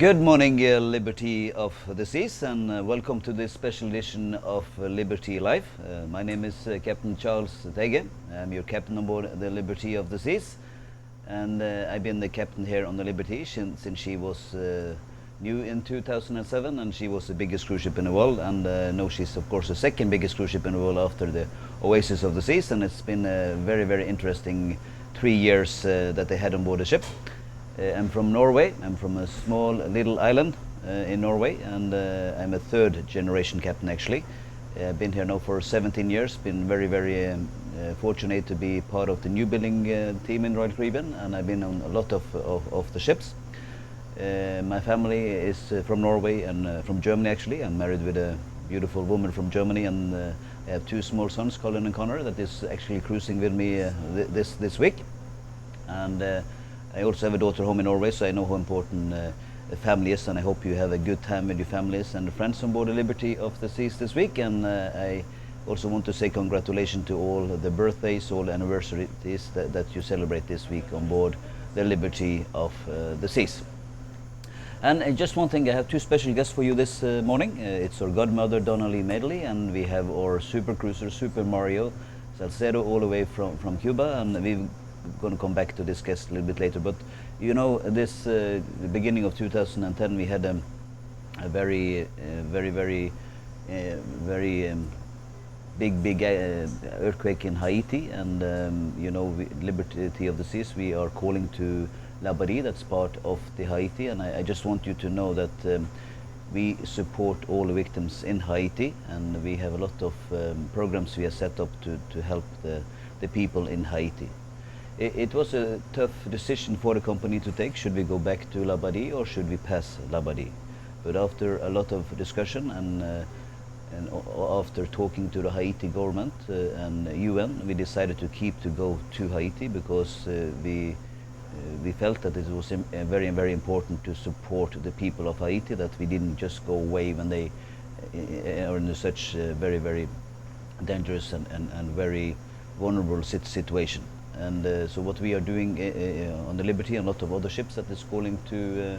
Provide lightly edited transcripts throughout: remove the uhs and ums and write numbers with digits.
Good morning, Liberty of the Seas, and welcome to this special edition of Liberty Live. My name is Captain Charles Teige. I'm your captain on board the Liberty of the Seas, and I've been the captain here on the Liberty since she was new in 2007, and she was the biggest cruise ship in the world, and now she's of course the second biggest cruise ship in the world after the Oasis of the Seas, and it's been a very, very interesting 3 years that they had on board the ship. I'm from Norway. I'm from a small little island in Norway, and I'm a third generation captain actually. I've been here now for 17 years, been very, very fortunate to be part of the new building team in Royal Caribbean, and I've been on a lot of the ships. My family is from Norway and from Germany actually. I'm married with a beautiful woman from Germany, and I have two small sons, Colin and Connor, that is actually cruising with me this week. And I also have a daughter home in Norway, so I know how important family is, and I hope you have a good time with your families and friends on board the Liberty of the Seas this week. And I also want to say congratulations to all the birthdays, all the anniversaries that you celebrate this week on board the Liberty of the Seas. And just one thing, I have two special guests for you this morning. It's our godmother, Donnalea Madeley, and we have our super cruiser, Super Mario Salcedo, all the way from Cuba, and we've going to come back to this guest a little bit later. But you know, this the beginning of 2010 we had a very big earthquake in Haiti, and you know, Liberty of the Seas, we are calling to Labadie, that's part of the Haiti, and I just want you to know that we support all the victims in Haiti, and we have a lot of programs we have set up to help the people in Haiti. It was a tough decision for the company to take. Should we go back to Labadie or should we pass Labadie? But after a lot of discussion and after talking to the Haiti government and UN, we decided to go to Haiti because we felt that it was very important to support the people of Haiti, that we didn't just go away when they are in such very dangerous and very vulnerable situation. And so what we are doing on the Liberty and a lot of other ships that is calling to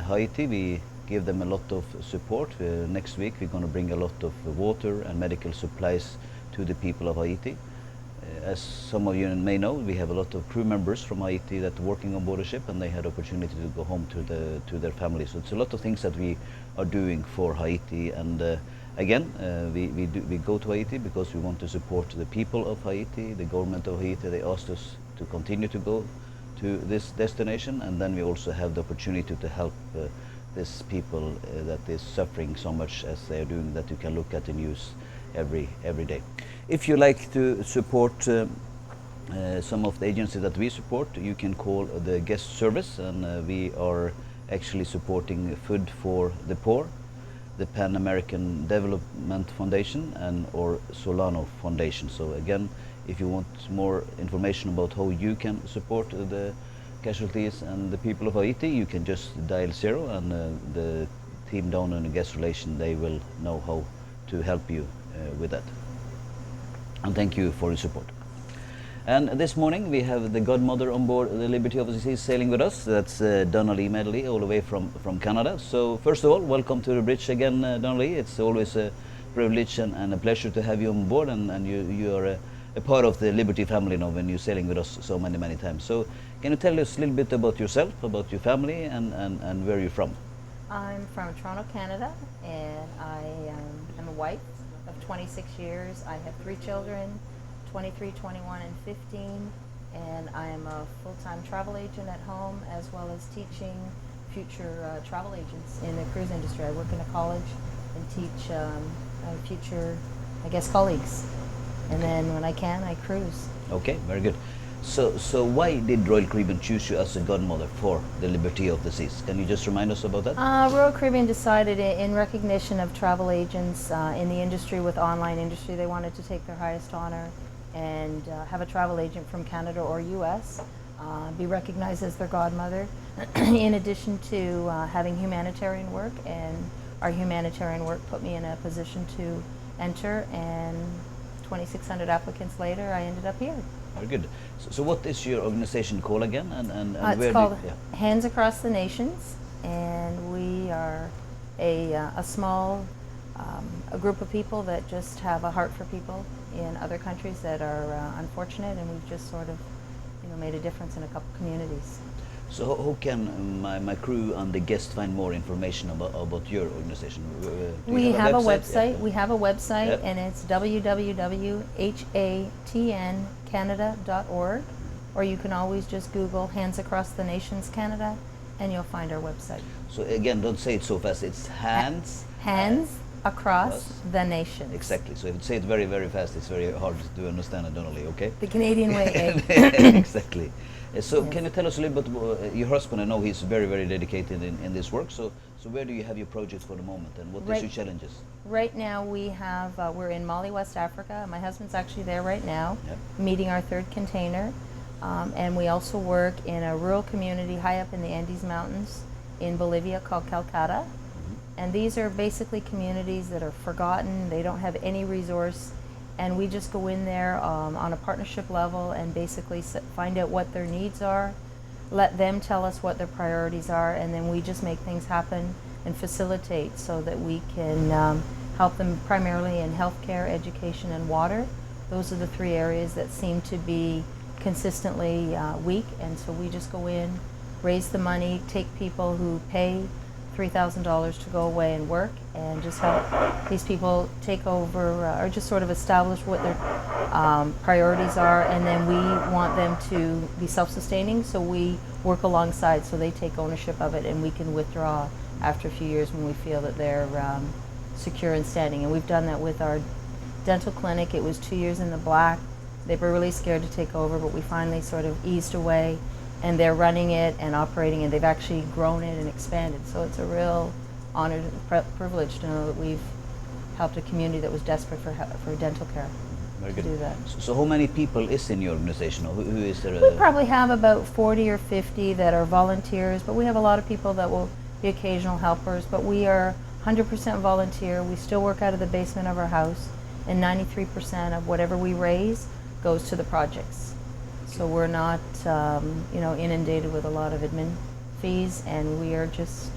Haiti, we give them a lot of support. Next week we're going to bring a lot of water and medical supplies to the people of Haiti. As some of you may know, we have a lot of crew members from Haiti that are working on board a ship, and they had opportunity to go home to their families. So it's a lot of things that we are doing for Haiti, and again, we go to Haiti because we want to support the people of Haiti, the government of Haiti. They asked us to continue to go to this destination, and then we also have the opportunity to help these people that is suffering so much as they are doing, that you can look at the news every day. If you like to support some of the agencies that we support, you can call the guest service, and we are actually supporting Food for the Poor, the Pan American Development Foundation, and or Solano Foundation. So again, if you want more information about how you can support the casualties and the people of Haiti, you can just dial 0, and the team down in the guest relation, they will know how to help you with that. And thank you for your support. And this morning we have the godmother on board the Liberty of the Seas sailing with us. That's Donnalea Madeley, all the way from Canada. So first of all, welcome to the bridge again, Donnalea. It's always a privilege and a pleasure to have you on board, and you are a part of the Liberty family now when you're sailing with us so many times. So can you tell us a little bit about yourself, about your family, and where you're from? I'm from Toronto, Canada, and I am a wife of 26 years. I have 3 children, 23, 21, and 15, and I am a full-time travel agent at home, as well as teaching future travel agents in the cruise industry. I work in a college and teach future, I guess, colleagues. And then when I can, I cruise. Okay, very good. So why did Royal Caribbean choose you as a godmother for the Liberty of the Seas? Can you just remind us about that? Royal Caribbean decided, in recognition of travel agents in the industry, with online industry, they wanted to take their highest honor and have a travel agent from Canada or US be recognized as their godmother, in addition to having humanitarian work. And our humanitarian work put me in a position to enter, and 2,600 applicants later, I ended up here. Very good. So what is your organization called again? And it's where called Hands Across the Nations, and we are a small a group of people that just have a heart for people in other countries that are unfortunate, and we've just sort of, made a difference in a couple communities. So how can my crew and the guests find more information about your organization? We have a website. Yeah. We have a website, Yep. and it's www.hatncanada.org, or you can always just Google Hands Across the Nations Canada, and you'll find our website. So again, don't say it so fast. It's hands. Hands across Across. the nations. Exactly. So if you say it very, very fast, it's very hard to understand it, Donnelly, okay? The Canadian way, eh? Exactly. So Yes. can you tell us a little bit about your husband? I know he's very, very dedicated in this work. So where do you have your projects for the moment, and what is Right. your challenges? Right now we have, we're in Mali, West Africa. My husband's actually there right now, Yep. meeting our third container. And we also work in a rural community high up in the Andes Mountains in Bolivia called Calcutta. And these are basically communities that are forgotten. They don't have any resource. And we just go in there on a partnership level and basically find out what their needs are, let them tell us what their priorities are, and then we just make things happen and facilitate so that we can help them primarily in healthcare, education, and water. Those are the three areas that seem to be consistently weak, and so we just go in, raise the money, take people who pay $3,000 to go away and work, and just help these people take over or just sort of establish what their priorities are, and then we want them to be self-sustaining, so we work alongside so they take ownership of it, and we can withdraw after a few years when we feel that they're secure and standing. And we've done that with our dental clinic. It was 2 years in the black. They were really scared to take over, but we finally sort of eased away, and they're running it and operating, and they've actually grown it and expanded. So it's a real honor and privilege to know that we've helped a community that was desperate for dental care. Very to good. do that. So how many people is in your organization? Or who is there? We probably have about 40 or 50 that are volunteers, but we have a lot of people that will be occasional helpers. But we are 100% volunteer. We still work out of the basement of our house, and 93% of whatever we raise goes to the projects. So we're not, inundated with a lot of admin fees, and we are just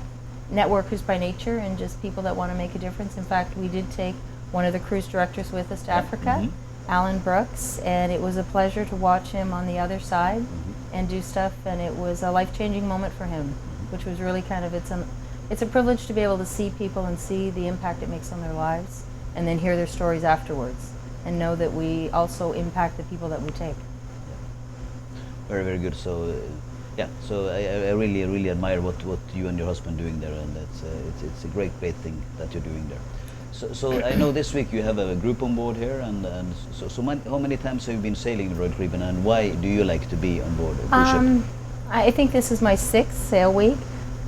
networkers by nature and just people that want to make a difference. In fact, we did take one of the cruise directors with us to Africa, Alan Brooks, and it was a pleasure to watch him on the other side and do stuff, and it was a life-changing moment for him, which was really kind of, it's a privilege to be able to see people and see the impact it makes on their lives, and then hear their stories afterwards, and know that we also impact the people that we take. Very, very good. So, so I really, really admire what you and your husband are doing there, and it's a great thing that you're doing there. So I know this week you have a group on board here, and how many times have you been sailing the Royal Caribbean, and why do you like to be on board a cruise ship? I think this is my 6th sail week.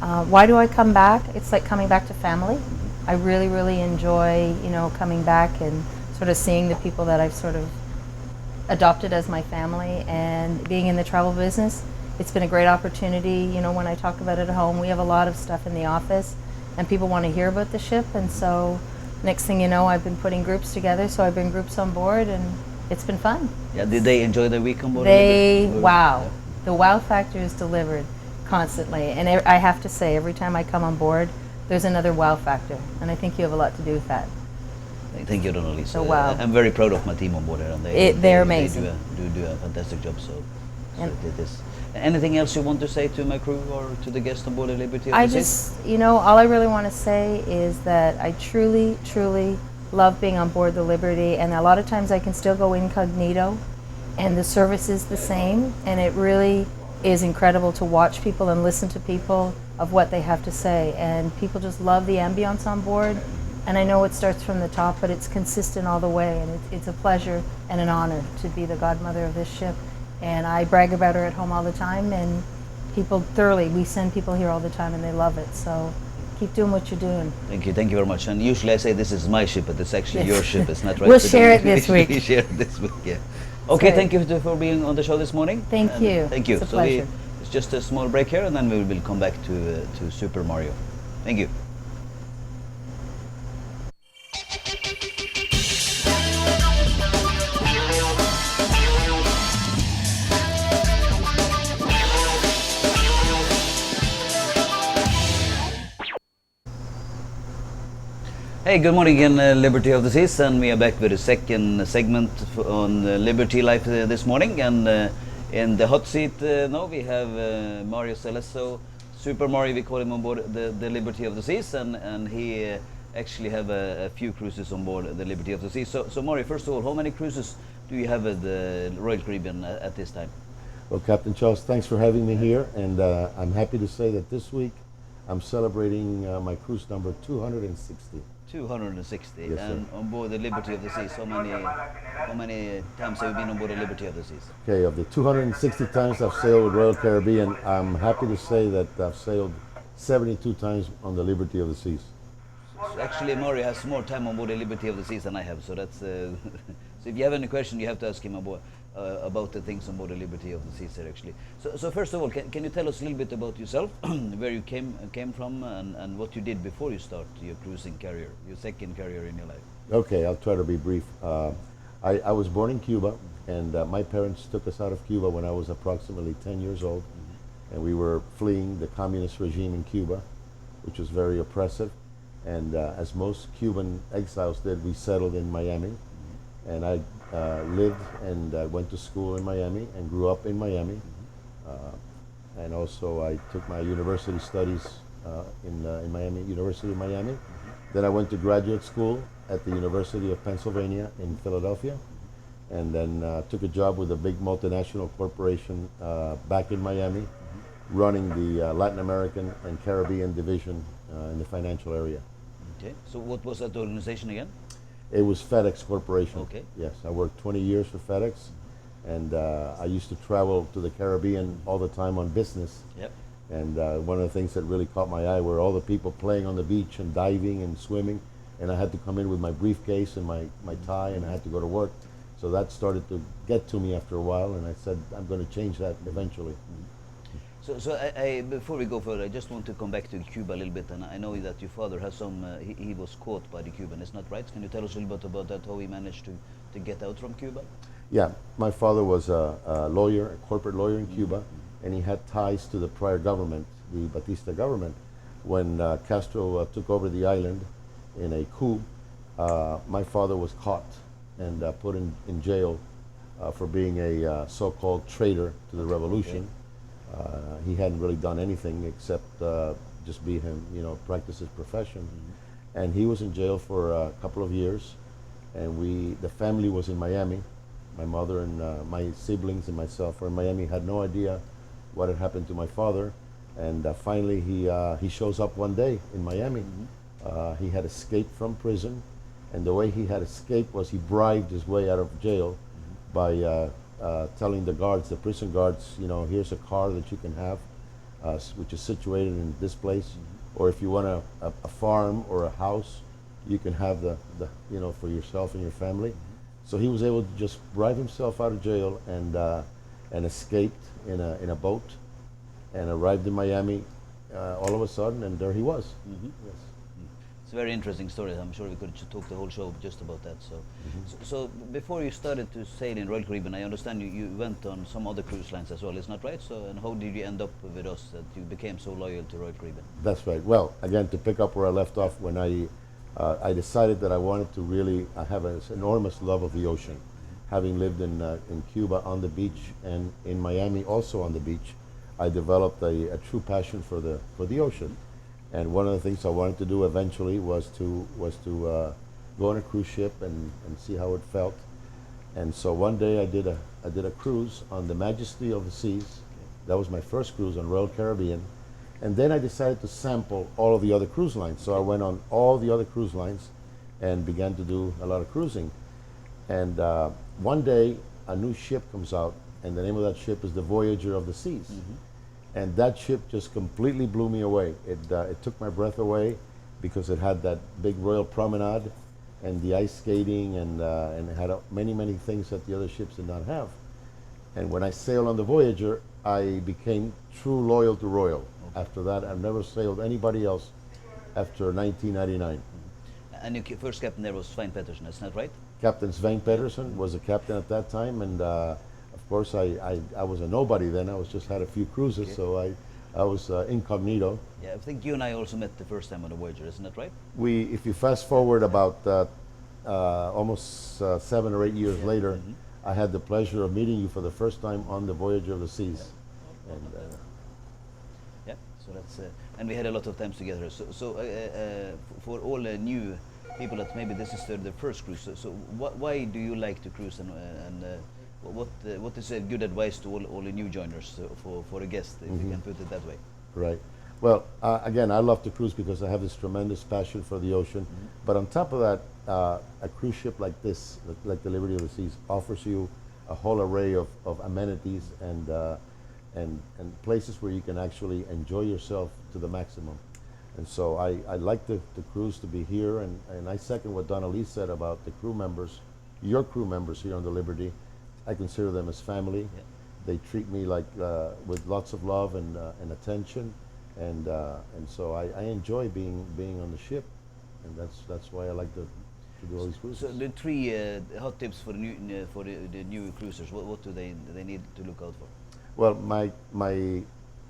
Why do I come back? It's like coming back to family. I really, really enjoy, coming back and sort of seeing the people that I've sort of adopted as my family, and being in the travel business. It's been a great opportunity. When I talk about it at home, we have a lot of stuff in the office, and people want to hear about the ship, and so next thing you know, I've been putting groups together, so I bring groups on board, and it's been fun. Yeah, did they enjoy their week on board? Wow. The wow factor is delivered constantly, and I have to say, every time I come on board, there's another wow factor, and I think you have a lot it to do with that. Thank you, Donnelly. So wow. I'm very proud of my team on board here, and they're amazing. They do a fantastic job. So it is. Anything else you want to say to my crew or to the guests on board the Liberty? I just, all I really want to say is that I truly, truly love being on board the Liberty, and a lot of times I can still go incognito, and the service is the same, and it really is incredible to watch people and listen to people of what they have to say, and people just love the ambience on board. And I know it starts from the top, but it's consistent all the way, and it's a pleasure and an honor to be the godmother of this ship. And I brag about her at home all the time, and we send people here all the time, and they love it. So keep doing what you're doing. Thank you very much. And usually I say this is my ship, but it's actually your ship, it's not right? We'll share it this week. Share it this week, yeah. Okay, thank you for being on the show this morning. Thank you. Thank you. It's a pleasure. It's just a small break here, and then we will come back to Super Mario. Thank you. Hey, good morning again, Liberty of the Seas, and we are back with the second segment on Liberty Life this morning. And in the hot seat now we have Mario Celesso, Super Mario, we call him on board the Liberty of the Seas, and he actually have a few cruises on board the Liberty of the Seas. So Mario, first of all, how many cruises do you have with the Royal Caribbean at this time? Well, Captain Charles, thanks for having me here, and I'm happy to say that this week I'm celebrating my cruise number 260. 260. Yes, and sir. on board the Liberty of the Seas, how many times have you been on board the Liberty of the Seas? Okay, of the 260 times I've sailed with Royal Caribbean, I'm happy to say that I've sailed 72 times on the Liberty of the Seas. So actually, Mario has more time on board the Liberty of the Seas than I have, so that's so if you have any question, you have to ask him about the things on board the Liberty of the Seas here, actually. So first of all, can you tell us a little bit about yourself, where you came from, and what you did before you start your cruising career, your second career in your life? Okay, I'll try to be brief. I was born in Cuba, and my parents took us out of Cuba when I was approximately 10 years old, and we were fleeing the communist regime in Cuba, which was very oppressive. And as most Cuban exiles did, we settled in Miami, and I lived and went to school in Miami and grew up in Miami. And also I took my university studies in Miami, University of Miami. Then I went to graduate school at the University of Pennsylvania in Philadelphia, and then took a job with a big multinational corporation back in Miami, running the Latin American and Caribbean division in the financial area. Okay. So what was that organization again? It was FedEx Corporation. Okay. Yes, I worked 20 years for FedEx, and I used to travel to the Caribbean all the time on business. Yep. And one of the things that really caught my eye were all the people playing on the beach and diving and swimming, and I had to come in with my briefcase and my tie, and I had to go to work. So that started to get to me after a while, and I said, I'm going to change that eventually. So before we go further, I just want to come back to Cuba a little bit, and I know that your father has some. He was caught by the Cuban, isn't that right? Can you tell us a little bit about that? How he managed to get out from Cuba? Yeah, my father was a lawyer, a corporate lawyer in Cuba, and he had ties to the prior government, the Batista government. When Castro took over the island in a coup, my father was caught and put in jail for being a so-called traitor to the revolution. Okay. He hadn't really done anything except just be him, practice his profession. And he was in jail for a couple of years, and the family was in Miami. My mother and my siblings and myself were in Miami, had no idea what had happened to my father. And finally he shows up one day in Miami. He had escaped from prison, and the way he had escaped was he bribed his way out of jail by telling the guards, the prison guards, here's a car that you can have, which is situated in this place, or if you want a farm or a house, you can have the for yourself and your family. So he was able to just bribe himself out of jail and escaped in a boat and arrived in Miami all of a sudden, and there he was. Yes. It's a very interesting story. I'm sure we could talk the whole show just about that. So before you started to sail in Royal Caribbean, I understand you went on some other cruise lines as well, isn't that right? So, and how did you end up with us that you became so loyal to Royal Caribbean? That's right. Well, again, to pick up where I left off, when I decided that I wanted to really have an enormous love of the ocean, having lived in Cuba on the beach and in Miami also on the beach, I developed a true passion for the ocean. And one of the things I wanted to do eventually was to go on a cruise ship and see how it felt. And so one day I did a cruise on the Majesty of the Seas. That was my first cruise on Royal Caribbean. And then I decided to sample all of the other cruise lines. So I went on all the other cruise lines and began to do a lot of cruising. And one day a new ship comes out, and the name of that ship is the Voyager of the Seas. And that ship just completely blew me away. It took my breath away because it had that big royal promenade and the ice skating, and it had many things that the other ships did not have. And when I sailed on the Voyager, I became true loyal to Royal. After that, I've never sailed anybody else after 1999. And your first captain there was Svein Petersen, isn't that right? Captain Svein Petersen was the captain at that time, and of course I was a nobody then. I was just had a few cruises, so I was incognito. Yeah, I think you and I also met the first time on the Voyager, isn't that right? If you fast forward about almost 7 or 8 years Yeah. later, Mhm. I had the pleasure of meeting you for the first time on the Voyager of the Seas. And Yeah, so that's and we had a lot of times together. For all new people that maybe this is their first cruise, why do you like to cruise, and what is a good advice to all the new joiners for a guest, if you can put it that way? right. Well, again, I love to cruise because I have this tremendous passion for the ocean. But on top of that, a cruise ship like this, like the Liberty of the Seas, offers you a whole array of amenities and places where you can actually enjoy yourself to the maximum. And so I like the cruise to be here, and I second what Donnalea said about the crew members, your crew members here on the Liberty. I consider them as family. Yeah. They treat me like with lots of love and attention, and so I enjoy being on the ship, and that's why I like to do all these cruises. So the three hot tips for the new cruisers, what do they need to look out for? Well, my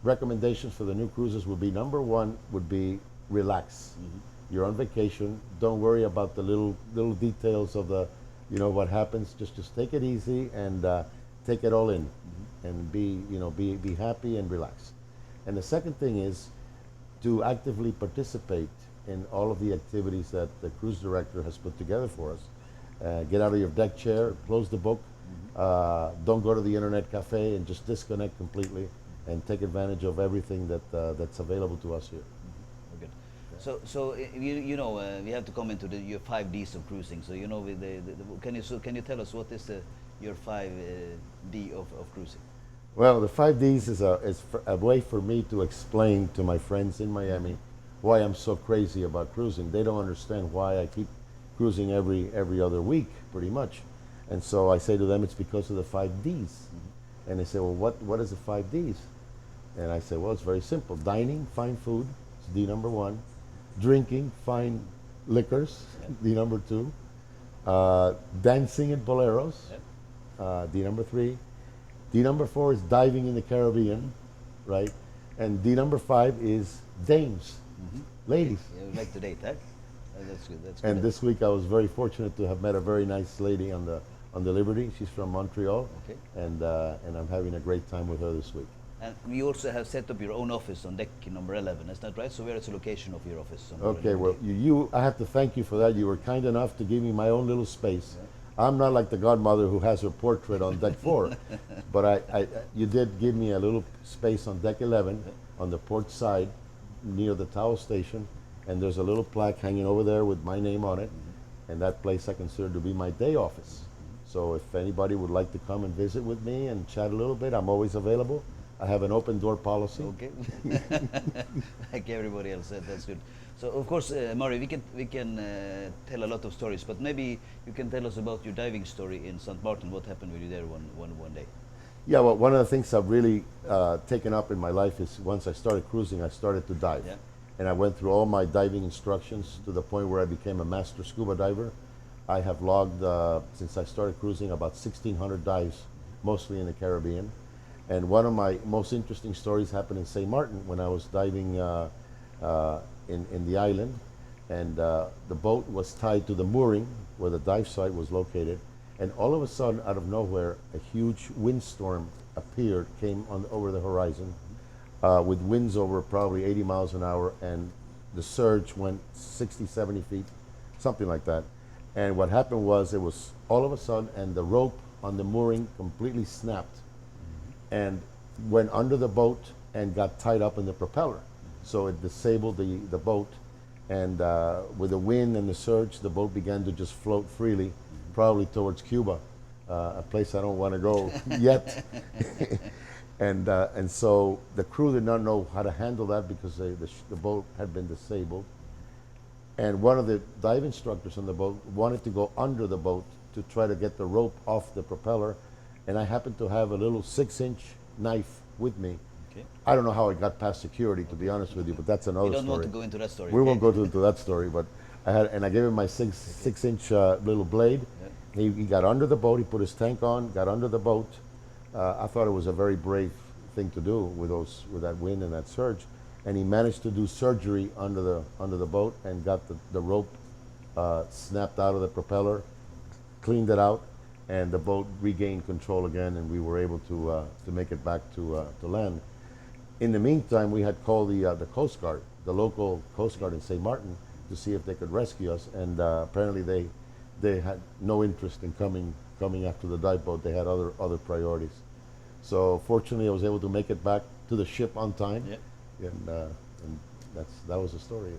recommendations for the new cruises would be, number one would be relax. You're on vacation. Don't worry about the little details of the, what happens. Just take it easy and take it all in, and be happy and relax. And the second thing is to actively participate in all of the activities that the cruise director has put together for us. Get out of your deck chair, close the book. Don't go to the internet cafe, and just disconnect completely and take advantage of everything that's available to us here. Good. So we have to come into your 5 Ds of cruising. So can you tell us what is your 5 D of cruising? Well, the 5 Ds is a way for me to explain to my friends in Miami why I'm so crazy about cruising. They don't understand why I keep cruising every other week, pretty much. And so I say to them, it's because of the 5 Ds. And they say, well, what is the 5 Ds? And I say, well, it's very simple. Dining, fine food, it's D number 1. Drinking, fine liquors, D number 2. Dancing in boleros, D number 3. D number 4 is diving in the Caribbean, right? And D number 5 is dames, ladies. You like to date, huh? That's good. That's good. And this week I was very fortunate to have met a very nice lady on the Liberty. She's from Montreal, Okay. and I'm having a great time with her this week. And we also have set up your own office on deck number 11, is that right? So where is the location of your office? Okay, well, I have to thank you for that. You were kind enough to give me my own little space. I'm not like the Godmother who has her portrait on deck 4, but you did give me a little space on deck 11 on the port side near the towel station, and there's a little plaque hanging over there with my name on it, and that place I consider to be my day office. So if anybody would like to come and visit with me and chat a little bit, I'm always available. I have an open door policy. Okay. Like everybody else said, that's good. So of course, Murray, we can tell a lot of stories, but maybe you can tell us about your diving story in St. Martin. What happened with you there one day? Yeah, well, one of the things I've really taken up in my life is once I started cruising, I started to dive. Yeah. And I went through all my diving instructions to the point where I became a master scuba diver. I have logged, since I started cruising, about 1,600 dives, mostly in the Caribbean. And one of my most interesting stories happened in St. Martin when I was diving in the island. And the boat was tied to the mooring where the dive site was located. And all of a sudden, out of nowhere, a huge windstorm appeared, came over the horizon, with winds over probably 80 miles an hour, and the surge went 60, 70 feet, something like that. And what happened was, it was all of a sudden, and the rope on the mooring completely snapped and went under the boat and got tied up in the propeller. So it disabled the boat, and with the wind and the surge, the boat began to just float freely, probably towards Cuba, a place I don't want to go yet. And so the crew did not know how to handle that because the boat had been disabled. And one of the dive instructors on the boat wanted to go under the boat to try to get the rope off the propeller. And I happened to have a little 6-inch knife with me. Okay. I don't know how it got past security, to be honest with you, but that's another We don't story. want to go into that story. We won't go into that story, but I gave him my 6-inch little blade. Yeah. He got under the boat, he put his tank on, got under the boat. I thought it was a very brave thing to do with that wind and that surge, and he managed to do surgery under the boat and got the rope snapped out of the propeller, cleaned it out, and the boat regained control again, and we were able to make it back to land. In the meantime, we had called the Coast Guard, the local Coast Guard in St. Martin, to see if they could rescue us, and apparently they had no interest in coming after the dive boat. They had other priorities. So fortunately, I was able to make it back to the ship on time, and that was the story.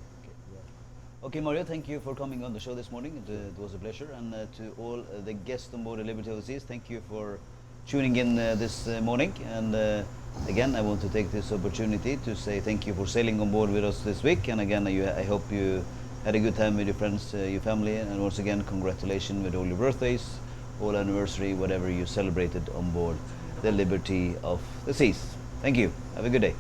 Okay, Mario, thank you for coming on the show this morning. It was a pleasure. And to all the guests on board the Liberty of the Seas, thank you for tuning in this morning. And again, I want to take this opportunity to say thank you for sailing on board with us this week. And again, I hope you had a good time with your friends, your family. And once again, congratulations with all your birthdays, all anniversary, whatever you celebrated on board the Liberty of the Seas. Thank you. Have a good day.